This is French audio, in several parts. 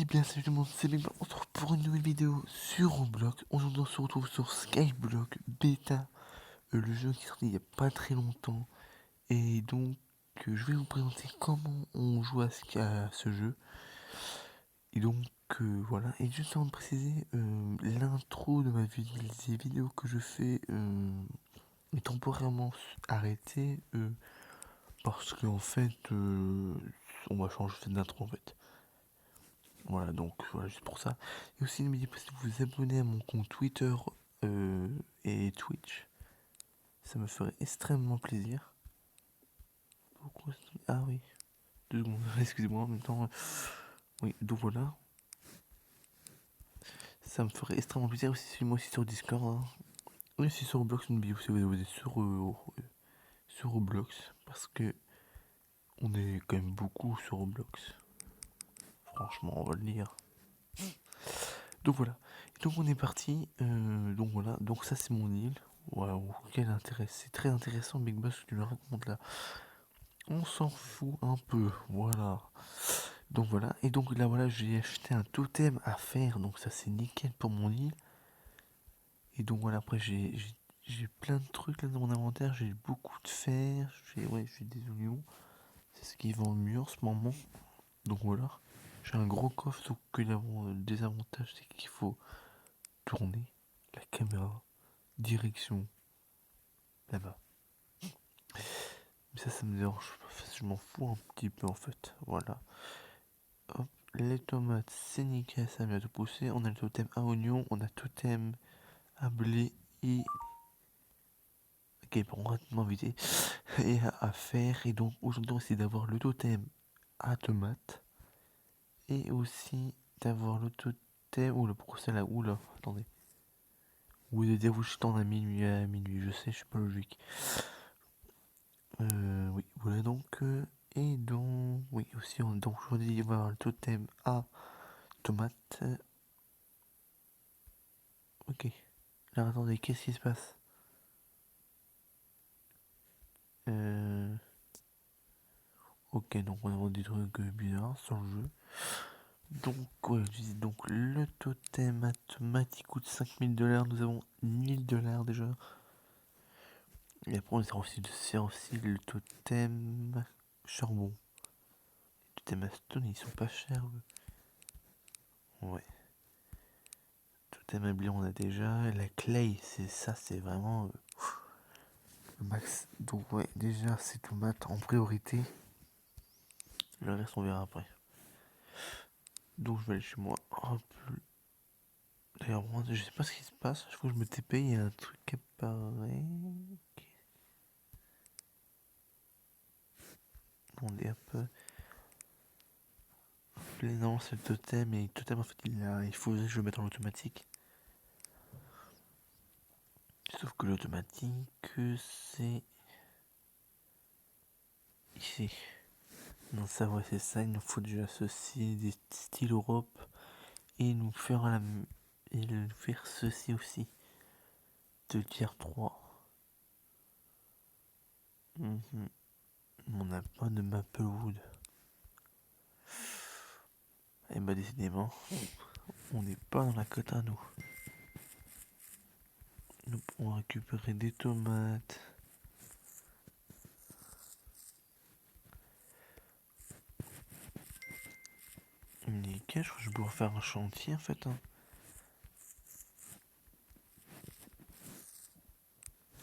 Et bien salut tout le monde, c'est Big Bang. On se retrouve pour une nouvelle vidéo sur Roblox. Aujourd'hui on se retrouve sur Skyblock Beta, le jeu qui est sorti il n'y a pas très longtemps. Et donc je vais vous présenter comment on joue à ce jeu. Et donc voilà, et juste avant de préciser, l'intro de des vidéos que je fais est temporairement arrêtée parce qu'en fait on va changer d'intro en fait. Voilà, donc voilà, juste pour ça. Et aussi, n'oubliez pas de vous abonner à mon compte Twitter et Twitch. Ça me ferait extrêmement plaisir. Pourquoi Ah oui, 2 secondes, excusez-moi, en même temps. Oui, donc voilà. Ça me ferait extrêmement plaisir aussi, suivez-moi aussi sur Discord. Hein. Et aussi sur Roblox, n'oubliez pas de vous abonner sur Roblox. Parce que on est quand même beaucoup sur Roblox. Franchement, on va le dire. Donc voilà. Et donc on est parti. Donc voilà. Donc ça c'est mon île. Waouh, quel intérêt. C'est très intéressant, Big Boss, que tu me racontes là. On s'en fout un peu. Voilà. Donc voilà. Et donc là voilà, j'ai acheté un totem à faire. Donc ça c'est nickel pour mon île. Et donc voilà, après j'ai plein de trucs là dans mon inventaire. J'ai beaucoup de fer. J'ai des oignons. C'est ce qui vend le mieux en ce moment. Donc voilà. J'ai un gros coffre, sauf que le désavantage c'est qu'il faut tourner la caméra direction là-bas. Mais ça me dérange pas, je m'en fous un petit peu en fait. Voilà. Hop, les tomates, c'est nickel, ça vient de pousser. On a le totem à oignon, on a le totem à blé et. Ok, pour rapidement vider. Et à faire. Et donc aujourd'hui, on essaie d'avoir le totem à tomate. Et aussi d'avoir le totem. Oula, pourquoi c'est là? Oula, attendez. Oui, de dire vous jetons à minuit, je sais, je suis pas logique. Oui, voilà donc. Et donc, oui, aussi, donc aujourd'hui, il va y avoir le totem à tomate. Ok. Là, attendez, qu'est-ce qui se passe? Ok, donc on a des trucs bizarres sur le jeu. Donc, ouais, je dis donc le totem à tomate il coûte 5000 $. Nous avons 1000 $ déjà. Et après, on essaie aussi de faire aussi le totem charbon. Les totems à stone, ils sont pas chers. Ouais. Totem à blé, on a déjà. La clay, c'est ça, c'est vraiment le max. Donc, ouais, déjà, c'est tomates en priorité. Le reste, on verra après. Donc, je vais aller chez moi. Hop. D'ailleurs, moi, je sais pas ce qui se passe. Je crois que je me TP, il y a un truc qui apparaît. Okay. Attendez un peu. Non, c'est le totem. Et le totem, en fait, il faut que je le mette en automatique. Sauf que l'automatique, c'est ici. Non, ça, ouais, c'est ça. Il nous faut déjà associer des styles Europe. Et nous faire ceci aussi. De tier 3. On n'a pas de Maplewood. Et bah décidément, on n'est pas dans la cote à nous. Nous pourrons récupérer des tomates. Nickel, je crois que je vais pouvoir faire un chantier en fait. Hein.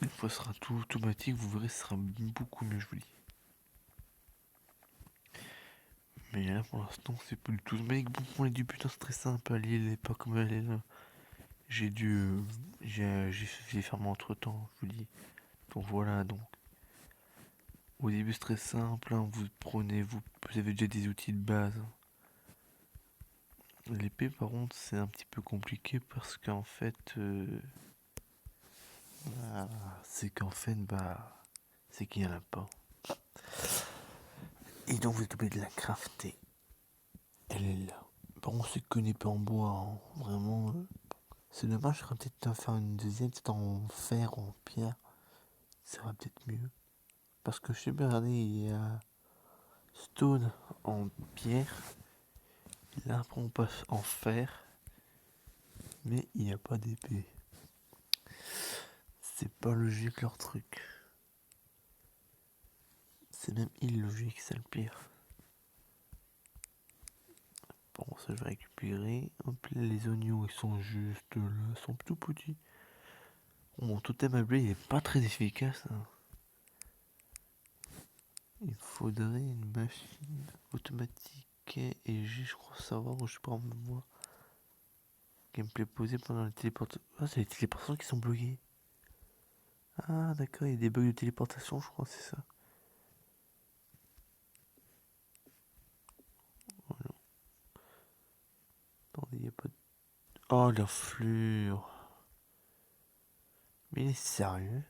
Une fois ce sera tout automatique, vous verrez, ce sera beaucoup mieux, je vous dis. Mais là pour l'instant, c'est plus du tout. Mais bon, pour les débutants, c'est très simple. Elle est pas comme elle est là. J'ai dû. J'ai fermé entre temps, je vous dis. Donc voilà, donc. Au début, c'est très simple. Hein, vous avez déjà des outils de base. Hein. L'épée, par contre, c'est un petit peu compliqué parce qu'en fait. C'est qu'en fait, c'est qu'il n'y en a pas. Et donc, vous êtes obligé de la crafter. Elle est là. Par contre, c'est que une épée en bois. Hein. Vraiment. C'est dommage, je serais peut-être faire une deuxième, peut-être en fer ou en pierre. Ça va peut-être mieux. Parce que je sais pas, regardez, il y a Stone en pierre. Là, après, on passe en fer. Mais il n'y a pas d'épée. C'est pas logique leur truc. C'est même illogique, c'est le pire. Bon, ça je vais récupérer. Hop là, les oignons ils sont juste là, ils sont tout petits. Mon totem à blé il est pas très efficace. Hein. Il faudrait une machine automatique et je crois savoir où je prends moi. Gameplay posé pendant les téléportations. Ah, c'est les téléportations qui sont bloquées. Ah, d'accord, il y a des bugs de téléportation, je crois, c'est ça. Voilà. Attendez, il n'y a pas de. Oh, l'influre. Mais il est sérieux?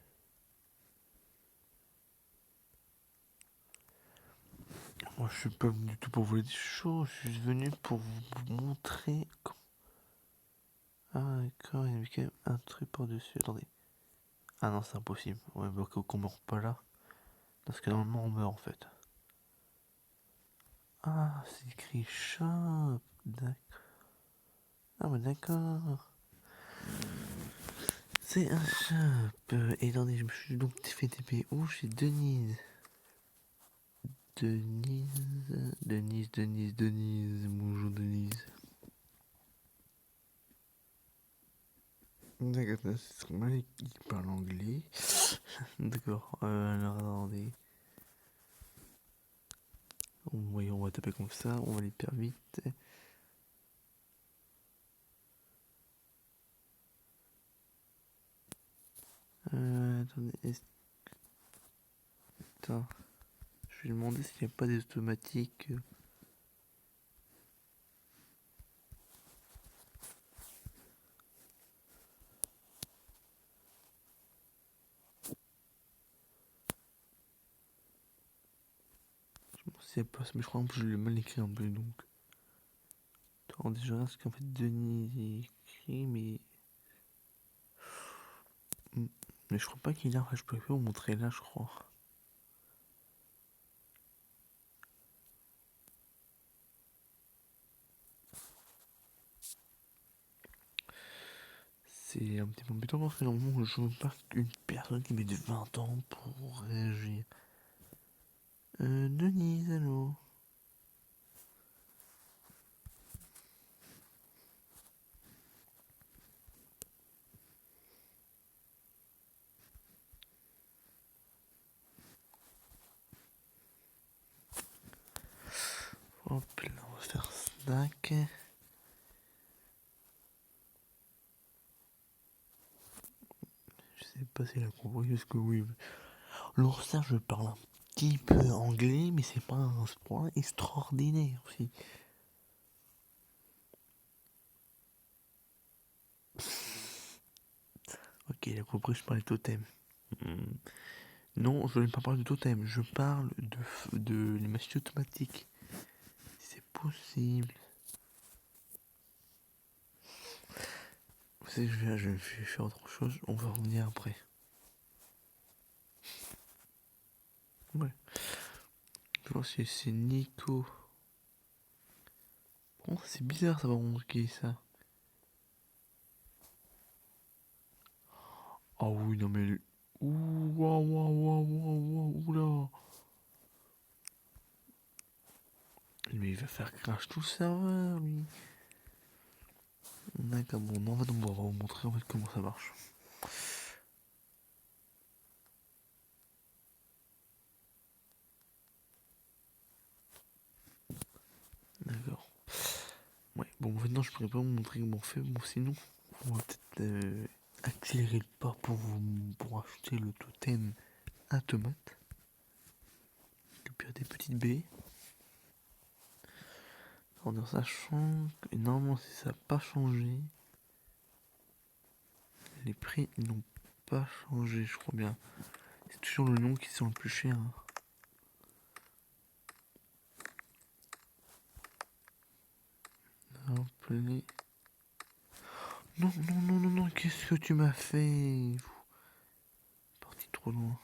Moi, je suis pas venu du tout pour voler des choses, je suis venu pour vous montrer. Ah, d'accord, il y avait quand même un truc par-dessus. Attendez. Ah non, c'est impossible. Ouais, bah, qu'on meurt pas là. Parce que normalement, on meurt en fait. Ah, c'est écrit shop. Ah, bah d'accord. C'est un shop. Et attendez, je me suis donc fait TP où chez Denise. Denise. Bonjour Denise. D'accord, c'est mal qui parle anglais. D'accord, alors attendez. Voyons, on va taper comme ça, on va aller hyper vite. Attendez, Attends, je vais demander s'il n'y a pas des automatiques. Je pense qu'il n'y a pas, mais je crois que je l'ai mal écrit un peu donc. Attends, déjà, parce qu'en fait, Denis écrit, mais. Mais je crois pas qu'il a. Je peux pas vous montrer là, je crois. C'est un petit peu embêtant parce que normalement, je veux pas qu'une personne qui met de 20 ans pour réagir. Denise, allô? Hop là, on va faire snack. Je sais pas si elle a compris, parce que oui. Alors ça, je parle un petit peu anglais, mais c'est pas un point extraordinaire aussi. Ok, il a compris, je parlais de totem. Non, je ne parle pas de totem, je parle de les machines automatiques. Si c'est possible. Vous savez, je vais faire autre chose, on va revenir après. Ouais. Je vois si c'est Nico. Oh, c'est bizarre, ça va manquer ça. Ah oui, non mais. Ouh, oula. Mais il va faire crash tout le serveur, lui. D'accord, bon, non, on va vous montrer en fait comment ça marche. D'accord. Ouais, bon, maintenant je pourrais pas vous montrer comment on fait. Bon, sinon, on va peut-être accélérer le pas pour acheter le totem à tomate. Récupérer des petites baies. En sachant que normalement, si ça n'a pas changé, les prix n'ont pas changé, je crois bien. C'est toujours le nom qui sont le plus cher. Hein. Rappeler. Non, non, non, non, non, qu'est-ce que tu m'as fait? Parti trop loin.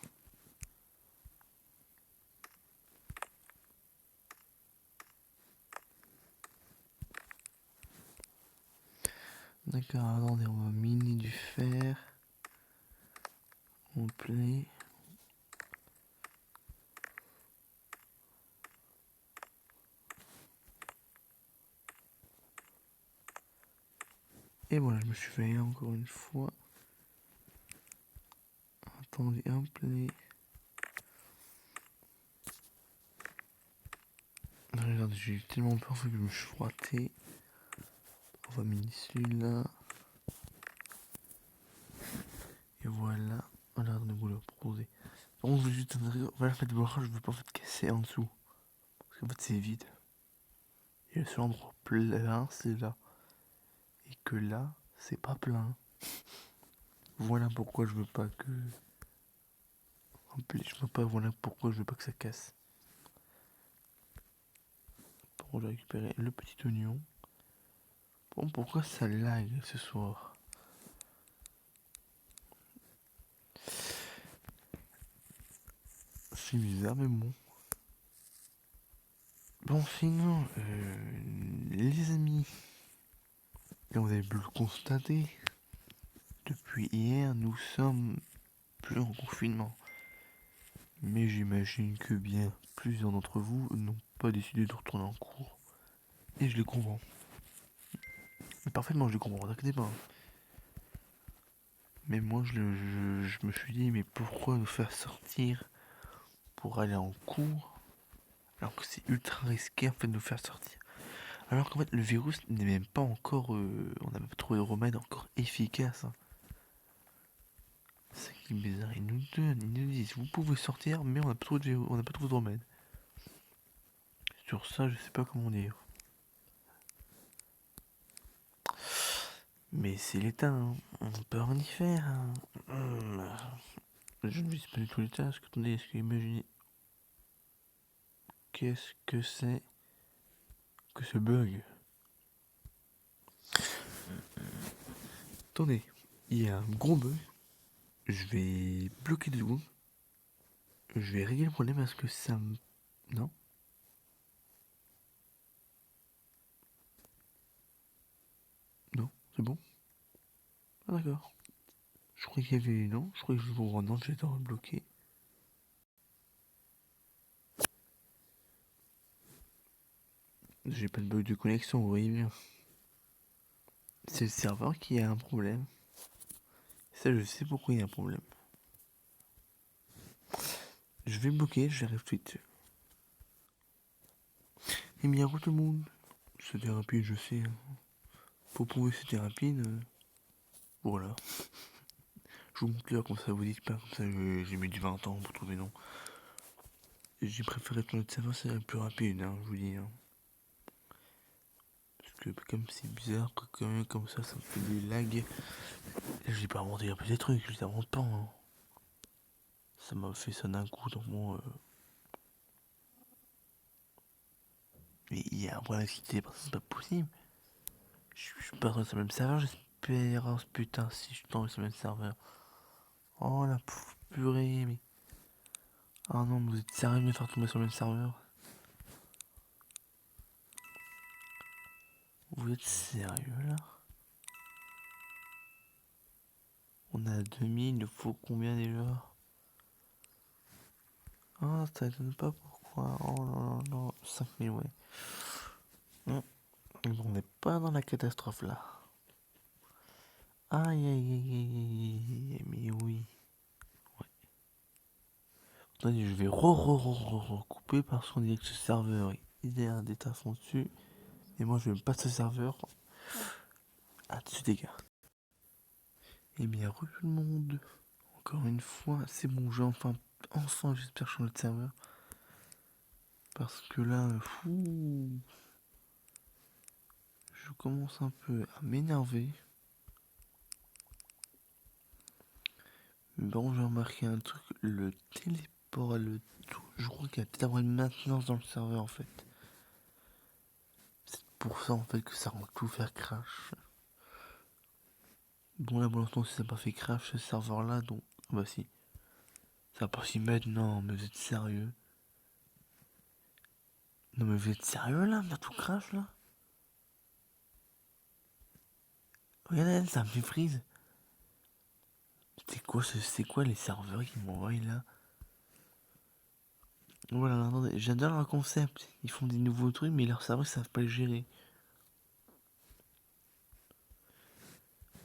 D'accord, attendez, on va miner du fer. On play. Et voilà, je me suis fait encore une fois. Attendez, un play. Regardez, j'ai eu tellement peur que je me suis frotté. On va miner celui-là. Et voilà. Regardez-vous le proposer. Par contre, je veux juste voilà, faites voir, je veux pas en fait casser en dessous. Parce qu'en fait, c'est vide. Et le seul endroit plein, c'est là. Et que là, c'est pas plein. Voilà pourquoi je veux pas que. Je veux pas, voilà pourquoi je veux pas que ça casse. Pour récupérer le petit oignon. Bon, pourquoi ça lag ce soir? C'est bizarre, mais bon. Bon, sinon, les amis, comme vous avez pu le constater, depuis hier, nous sommes plus en confinement. Mais j'imagine que bien plusieurs d'entre vous n'ont pas décidé de retourner en cours. Et je les comprends. Mais parfaitement, je les comprends, t'inquiètez pas. Mais moi, je me suis dit, mais pourquoi nous faire sortir pour aller en cours alors que c'est ultra risqué en fait de nous faire sortir. Alors qu'en fait, le virus n'est même pas encore. On n'a même pas trouvé de remède encore efficace. Hein. C'est ça qui est bizarre. Ils nous disent, vous pouvez sortir, mais on n'a pas trouvé de remède. Sur ça, je sais pas comment dire. Mais c'est l'État, hein. On peut rien y faire. Hein. Je ne vise pas du tout l'État. Attendez, est-ce que imaginez. Qu'est-ce que c'est que ce bug? Attendez, il y a un gros bug. Je vais bloquer 2 secondes. Je vais régler le problème parce que ça me. Non. Non, c'est bon. Ah d'accord. Je croyais qu'il y avait. Non, je croyais que je vous non, j'étais bloqué. J'ai pas de bug de connexion, vous voyez bien. C'est le serveur qui a un problème. Ça, je sais pourquoi il y a un problème. Je vais bloquer, j'arrive tout de suite. Et bien, tout le monde. C'était rapide, je sais. Hein. Pour prouver que c'était rapide. Voilà. Je vous montre l'heure, comme ça vous dites pas. Comme ça, j'ai mis du 20 ans pour trouver non. J'ai préféré prendre le serveur, c'est plus rapide, hein, je vous dis. Hein. Parce que comme c'est bizarre, que quand même comme ça me fait des lags. J'ai pas inventé un peu des trucs, je les invente pas. Hein. Ça m'a fait ça d'un coup dans mon. Mais il y a un problème qui c'est pas possible. Je suis pas sur le même serveur, j'espère. Oh, putain, si je tombe sur le même serveur. Oh la purée, mais. Ah non, mais vous êtes sérieux de me faire tomber sur le même serveur? Vous êtes sérieux là? On a 2000, il faut combien déjà? Ah, ça donne pas pourquoi. Oh là là là, 5000, ouais. Non, on n'est pas dans la catastrophe là. Aïe aïe aïe aïe aïe, mais oui. Ouais. Attendez, je vais recouper parce qu'on dit que ce serveur il y a des tafons dessus. Et moi je vais pas ce serveur. Ah, dessus des gars. Et bien, re tout le monde. Encore une fois, c'est bon, j'ai enfin j'espère changer de serveur. Parce que là, fou. Je commence un peu à m'énerver. Bon, j'ai remarqué un truc, le téléport, je crois qu'il y a peut-être une maintenance dans le serveur en fait. C'est pour ça en fait que ça rend tout faire crash. Bon là pour l'instant si ça n'a pas fait crash ce serveur là, donc bah si. Ça va pas s'y mettre, non mais vous êtes sérieux? Non mais vous êtes sérieux là, on a tout crash là? Regarde, ça me fait freeze. C'est quoi les serveurs qui m'envoient là? Voilà, attendez, j'adore leur concept. Ils font des nouveaux trucs, mais leurs serveurs ils savent pas le gérer.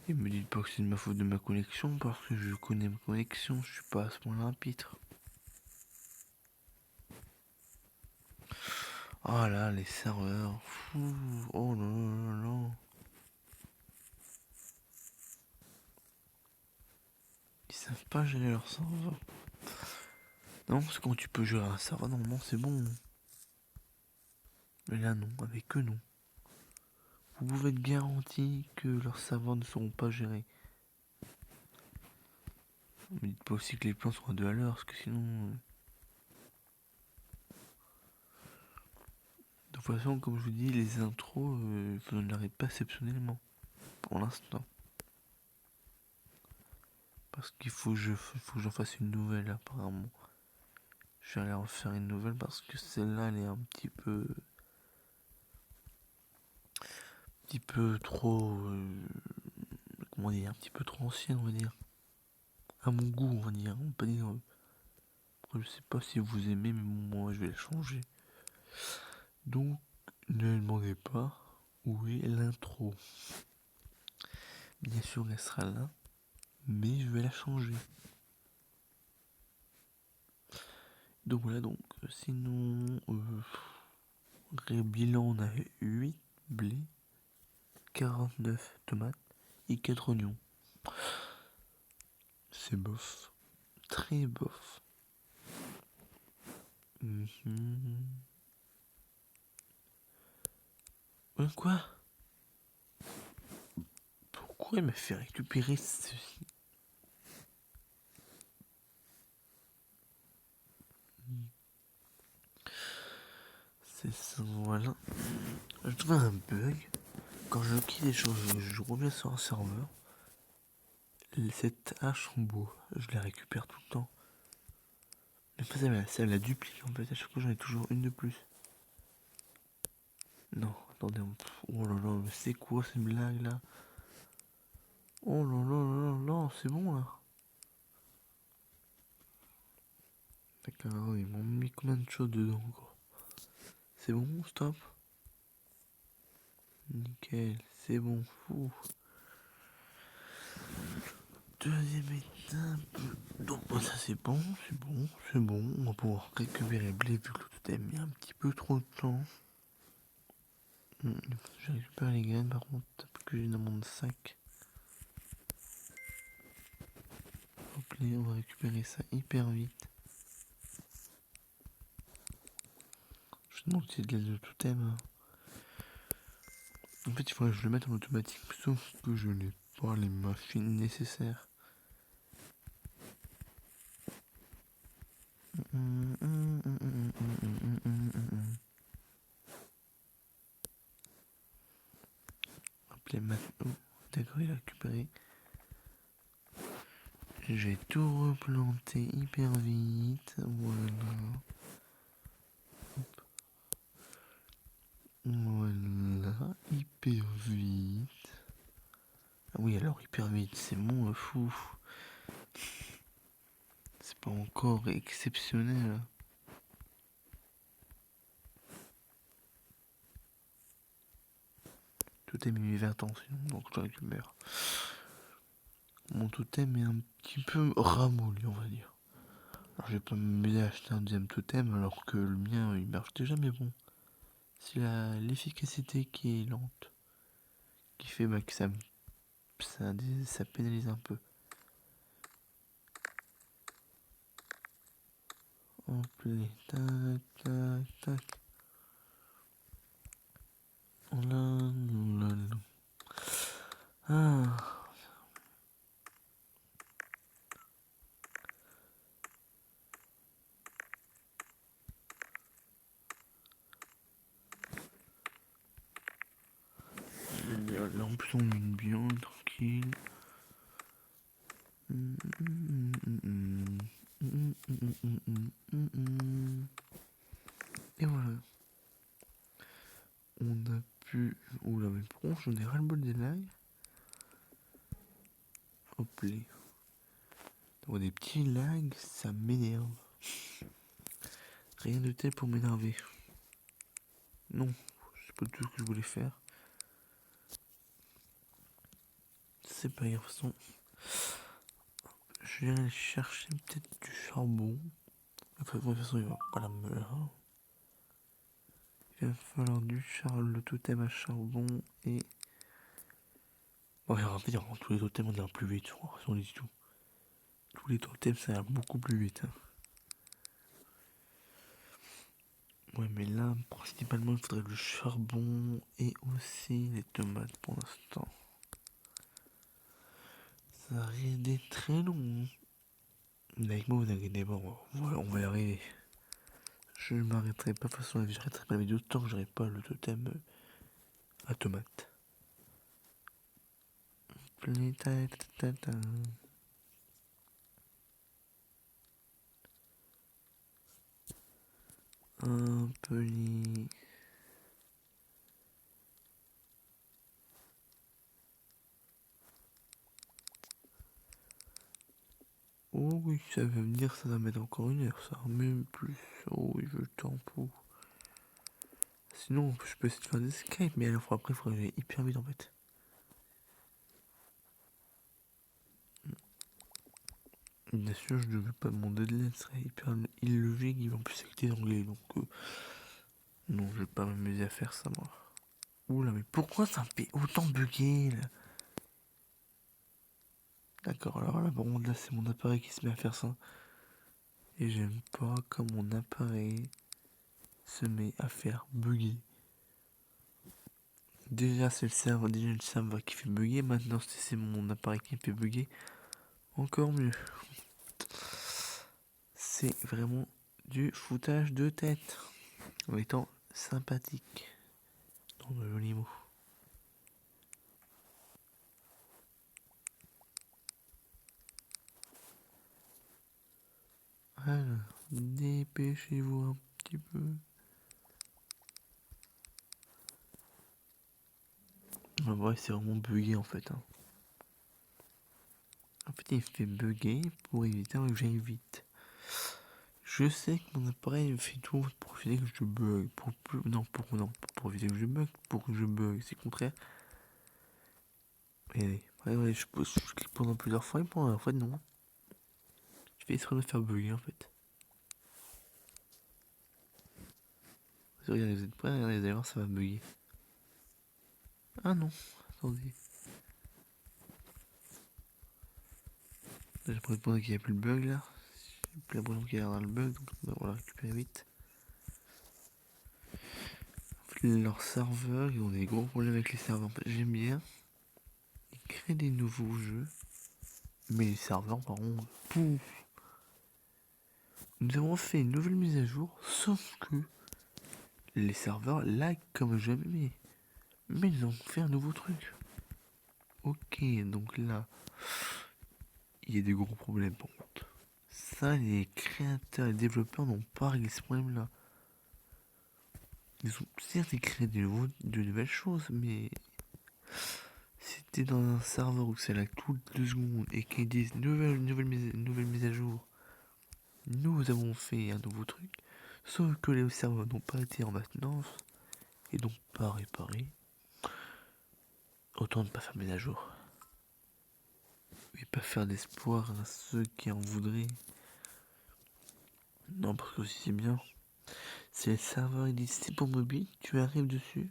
Et me dites pas que c'est de ma faute de ma connexion, parce que je connais ma connexion, je suis pas à ce point-là un pitre. Oh là, les serveurs. Fou. Oh là là là. Ils savent pas gérer leur serveur. Non, c'est quand tu peux gérer un serveur, normalement c'est bon. Mais là non, avec eux non. Vous pouvez être garanti que leurs serveurs ne seront pas gérés. Me dites pas aussi que les plans sont à 2 à l'heure, parce que sinon... De toute façon, comme je vous dis, les intros, vous ne l'arrêtez pas exceptionnellement. Pour l'instant. Parce qu'il faut que j'en fasse une nouvelle, apparemment. Je vais aller en faire une nouvelle parce que celle-là, elle est un petit peu... trop... comment dire, un petit peu trop ancienne, on va dire. À mon goût, on va dire. On peut dire... je sais pas si vous aimez, mais moi, je vais la changer. Donc, ne demandez pas où est l'intro. Bien sûr, elle sera là, mais je vais la changer. Donc voilà, donc sinon, bilan, on a 8 blés, 49 tomates et 4 oignons. C'est bof, très bof. Quoi? Pourquoi il m'a fait récupérer ceci? C'est ça, voilà. Je trouve un bug. Quand je quitte les choses, je reviens sur un serveur. Cette hache en bois, je la récupère tout le temps. Mais pas ça la duplique en fait. À chaque fois, j'en ai toujours une de plus. Non, attendez. Oh là là, mais c'est quoi ces blagues là? Oh là là là là là, c'est bon là. D'accord, ils m'ont mis combien de choses dedans encore? C'est bon, stop. Nickel, c'est bon, fou. Deuxième étape. Donc ça c'est bon, c'est bon, c'est bon. On va pouvoir récupérer le blé vu que le totem met un petit peu trop de temps. Je récupère les graines par contre, que j'ai dans mon sac. Hop là, on va récupérer ça hyper vite. Je demande si c'est de l'aide de totem. En fait il faudrait que je le mette en automatique, sauf que je n'ai pas les machines nécessaires. Hop les maintenant. D'accord, il a récupéré. J'ai tout replanté hyper vite. Voilà. Voilà, hyper vite. Ah oui, alors hyper vite, c'est bon, fou. C'est pas encore exceptionnel. Totem est mis 20 ans sinon, donc je récupère. Mon totem est un petit peu ramolli, on va dire. Alors je vais pas m'amuser à acheter un deuxième totem alors que le mien il marche déjà, mais bon. C'est l'efficacité qui est lente. Qui fait que ça pénalise un peu. Hop là, tac, tac, tac. Oh là, là, là. Ah. Là en plus on mine bien, tranquille. Et voilà. On a pu... Oula mais pourquoi j'en ai ras le bol des lags? Hop là. D'avoir des petits lags, ça m'énerve. Rien de tel pour m'énerver. Non, c'est pas tout ce que je voulais faire. C'est pas grave, de toute façon. Je vais aller chercher peut-être du charbon. Enfin, de toute façon, il va pas la me là. Il va falloir le totem à charbon et... Ouais, en fait, tous les totems, on ira plus vite, je crois, si on dit tout. Tous les totems, ça ira beaucoup plus vite. Hein. Ouais, mais là, principalement, il faudrait le charbon et aussi les tomates pour l'instant. Ça risque d'être très long. Mais avec moi, vous inquiétez pas, on va y arriver. Je ne m'arrêterai pas, de toute façon, j'arrêterai pas la vidéo tant que j'aurai pas le totem à tomate. Un peu li... Oh oui, ça va venir, ça va mettre encore une heure, ça. Même plus. Oh oui, je t'en pour. Sinon, je peux essayer de faire des Skype, mais alors après, il faudrait aller hyper vite en fait. Bien sûr, je ne veux pas demander de l'aide, ce serait hyper illogique, il va en plus avec des anglais, donc non, je vais pas m'amuser à faire ça, moi. Oula, mais pourquoi ça me fait autant bugger, là? D'accord, alors là, par contre, là, c'est mon appareil qui se met à faire ça. Et j'aime pas quand mon appareil se met à faire bugger. Déjà, c'est le serveur qui fait bugger, maintenant, c'est mon appareil qui me fait bugger. Encore mieux. C'est vraiment du foutage de tête. En étant sympathique. Dans de jolis mots. Alors, dépêchez-vous un petit peu. Ah ouais, c'est vraiment bugué en fait. Hein. En fait, il fait bugger pour éviter que j'aille vite. Je sais que mon appareil fait tout pour éviter que je bug. Pour éviter que je bug. Pour que je bug, c'est le contraire. Et ouais, je clique pendant plusieurs fois et en fait non. Je vais essayer de faire bugger en fait. Regardez, vous êtes prêts? Regardez, d'ailleurs, ça va bugger. Ah non, attendez. J'ai l'impression qu'il n'y a plus le bug là. J'ai plus l'impression qu'il y a le bug, donc on va le récupérer vite. Leurs serveurs, ils ont des gros problèmes avec les serveurs. J'aime bien. Ils créent des nouveaux jeux. Mais les serveurs, par contre, pouf. Nous avons fait une nouvelle mise à jour, sauf que les serveurs lag comme jamais. Mais ils ont fait un nouveau truc. Ok, donc là, il y a des gros problèmes par contre. Ça, les créateurs et développeurs n'ont pas réglé ce problème-là. Ils ont certes créé de nouvelles choses, mais si t'es dans un serveur où c'est là toutes 2 secondes et qu'ils disent nouvelle mise à jour, nous avons fait un nouveau truc, sauf que les serveurs n'ont pas été en maintenance et donc pas réparés, autant ne pas faire mise à jour. Et pas faire d'espoir à ceux qui en voudraient. Non, parce que si c'est bien. Si les serveurs ils disent c'est pour mobile, tu arrives dessus.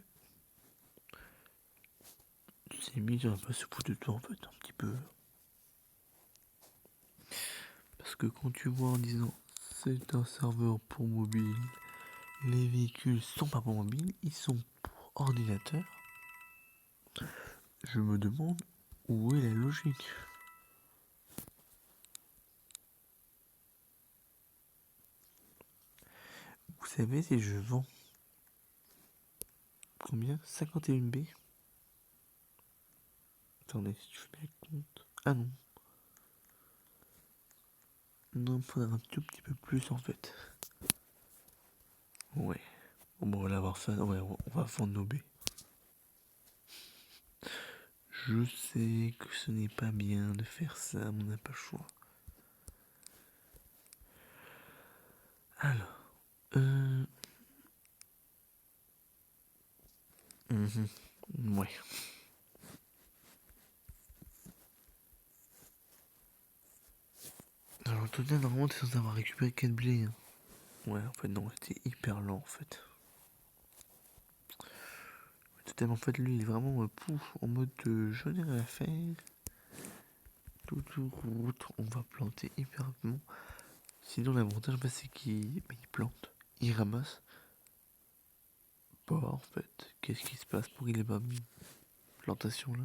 C'est mis, tu vas pas se foutre de toi en fait, un petit peu. Parce que quand tu vois en disant c'est un serveur pour mobile, les véhicules sont pas pour mobile, ils sont pour ordinateur. Je me demande où est la logique. Vous savez si je vends combien 51B. Attendez, si tu fais bien compte. Ah non. Non, il faudrait un tout petit peu plus en fait. Ouais. Bon, on va l'avoir fait. Ouais, on va vendre nos B. Je sais que ce n'est pas bien de faire ça, mais on n'a pas le choix. Alors, ouais. Alors, au total, normalement, t'es censé avoir récupéré 4 blés. Hein. Ouais, en fait, non, c'était hyper lent, en fait. Totem, en fait, lui, il est vraiment pouf, en mode je n'ai rien à faire. Tout route, on va planter hyper rapidement. Sinon, l'avantage, c'est qu'il plante, il ramasse. Pas, en fait. Qu'est-ce qui se passe pour qu'il ait pas mis plantation là?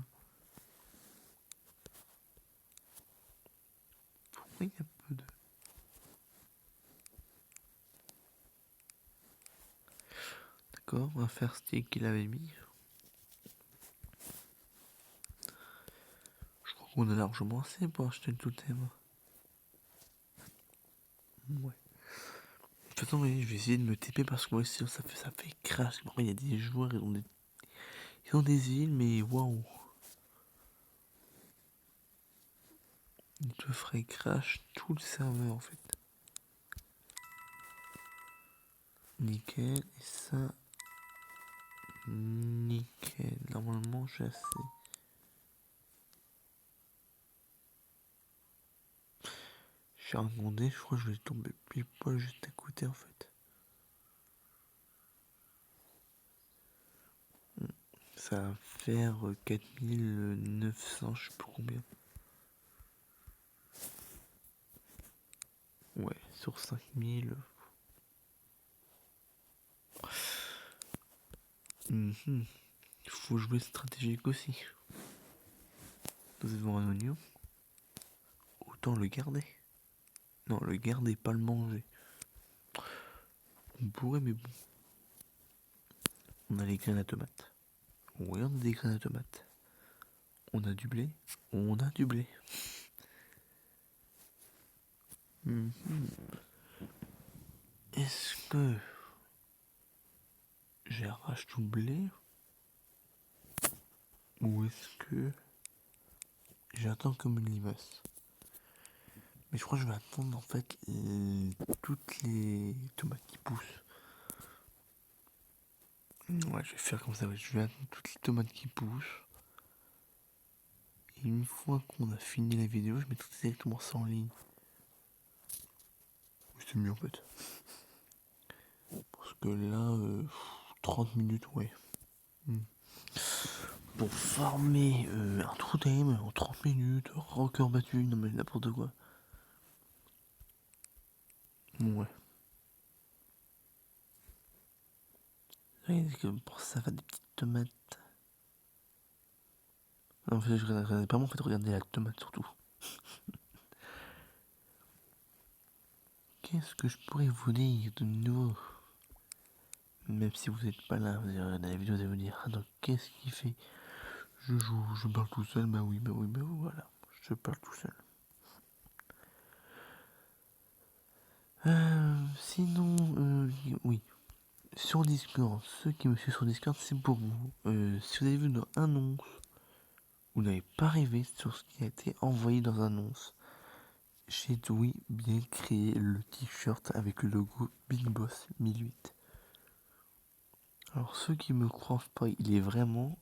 Pourquoi il y a peu de. D'accord, on va faire stick qu'il avait mis. Je crois qu'on a largement assez pour acheter le totem. Ouais. De toute façon, oui, je vais essayer de me TP parce que moi, sinon, ça fait crash. Après, il y a des joueurs, ils ont des îles, mais waouh. Ils te feraient crash tout le serveur en fait. Nickel, et ça. Nickel. Normalement, j'ai assez. J'ai regardé, je crois que je vais tomber pile poil juste à côté en fait. Ça va faire 4900, je sais plus combien. Ouais, sur 5000. Faut jouer stratégique aussi. Nous avons un oignon. Autant le garder. Non, le garder, pas le manger. On pourrait, mais bon. On a les graines à tomates. Ouais, on a des graines à tomates. On a du blé. On a du blé. Est-ce que j'arrache tout le blé ou est-ce que j'attends comme une limace? Mais je crois que je vais attendre en fait toutes les tomates qui poussent. Ouais, je vais faire comme ça. Ouais. Je vais attendre toutes les tomates qui poussent. Et une fois qu'on a fini la vidéo, je mets tout directement ça en ligne. C'est mieux en fait. Parce que là, 30 minutes, ouais. Pour farmer un trou time en 30 minutes, record battu, non mais n'importe quoi. Ouais. Que pour ça, ça fait des petites tomates. Non, en fait, je regardais pas, en fait, regarder la tomate surtout. Qu'est-ce que je pourrais vous dire de nouveau? Même si vous n'êtes pas là, vous allez regarder la vidéo, vous allez vous dire, ah donc qu'est-ce qu'il fait? Je joue, je parle tout seul, bah oui, voilà, je parle tout seul. Sinon, oui, sur Discord, ceux qui me suivent sur Discord, c'est pour vous. Si vous avez vu dans annonce, vous n'avez pas rêvé sur ce qui a été envoyé dans annonce. J'ai oui bien créé le t-shirt avec le logo Big Boss 1008. Alors ceux qui me croient pas, il est vraiment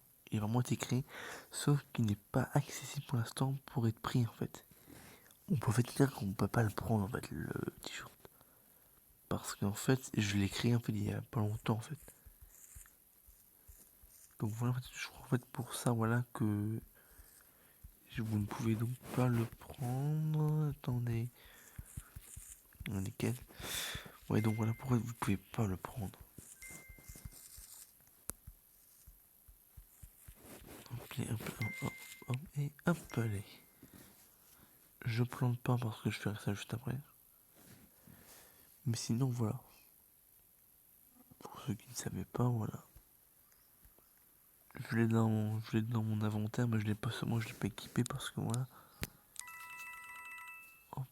été créé, sauf qu'il n'est pas accessible pour l'instant pour être pris en fait. On peut en fait dire qu'on peut pas le prendre en fait le t-shirt. Parce qu'en fait je l'ai créé en fait il y a pas longtemps en fait. Donc voilà, en fait, je crois en fait pour ça voilà que vous ne pouvez donc pas le prendre. Attendez. Nickel. Ouais donc voilà pourquoi vous pouvez pas le prendre. Et hop, allez. Je plante pas parce que je ferai ça juste après. Mais sinon, voilà. Pour ceux qui ne savaient pas, voilà. Je l'ai dans mon inventaire, mais je l'ai pas seulement, je l'ai pas équipé parce que voilà. Oh,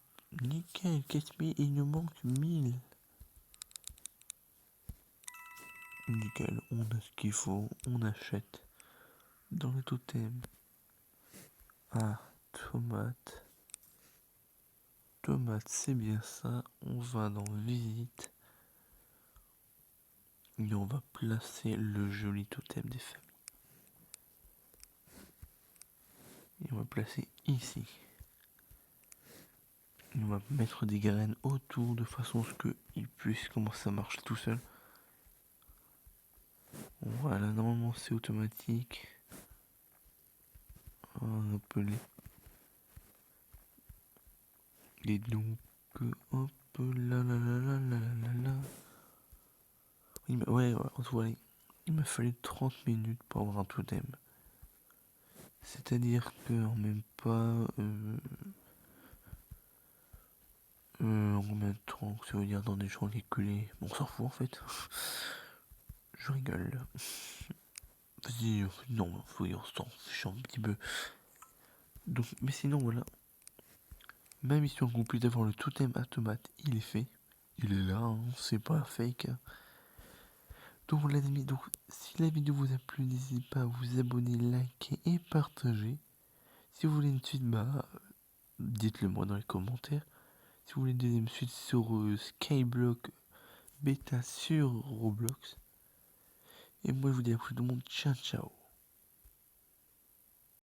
nickel, 4000, il nous manque 1000. Nickel, on a ce qu'il faut, on achète dans le totem. Ah, tomate. Tomate, c'est bien ça. On va dans visite. Et on va placer le joli totem des familles. Et on va placer ici. Et on va mettre des graines autour de façon à ce qu'il puisse commencer à marcher tout seul. Voilà, normalement c'est automatique. Un peu les donc hop là là là là là là là. Ouais, voilà. Il m'a fallu 30 minutes pour avoir un totem. C'est-à-dire que en même pas en combien de temps que ça veut dire dans des champs calculés. Bon, on s'en fout en fait. Je rigole. Vas-y, non, on s'en fiche un petit peu. Donc, mais sinon voilà. Ma mission accomplie d'avoir le totem à tomate, il est fait. Il est là, hein, c'est pas fake. Donc les amis, donc si la vidéo vous a plu, n'hésitez pas à vous abonner, liker et partager. Si vous voulez une suite, dites-le moi dans les commentaires. Si vous voulez une deuxième suite sur Skyblock Beta sur Roblox. Et moi je vous dis à tout le monde, ciao ciao.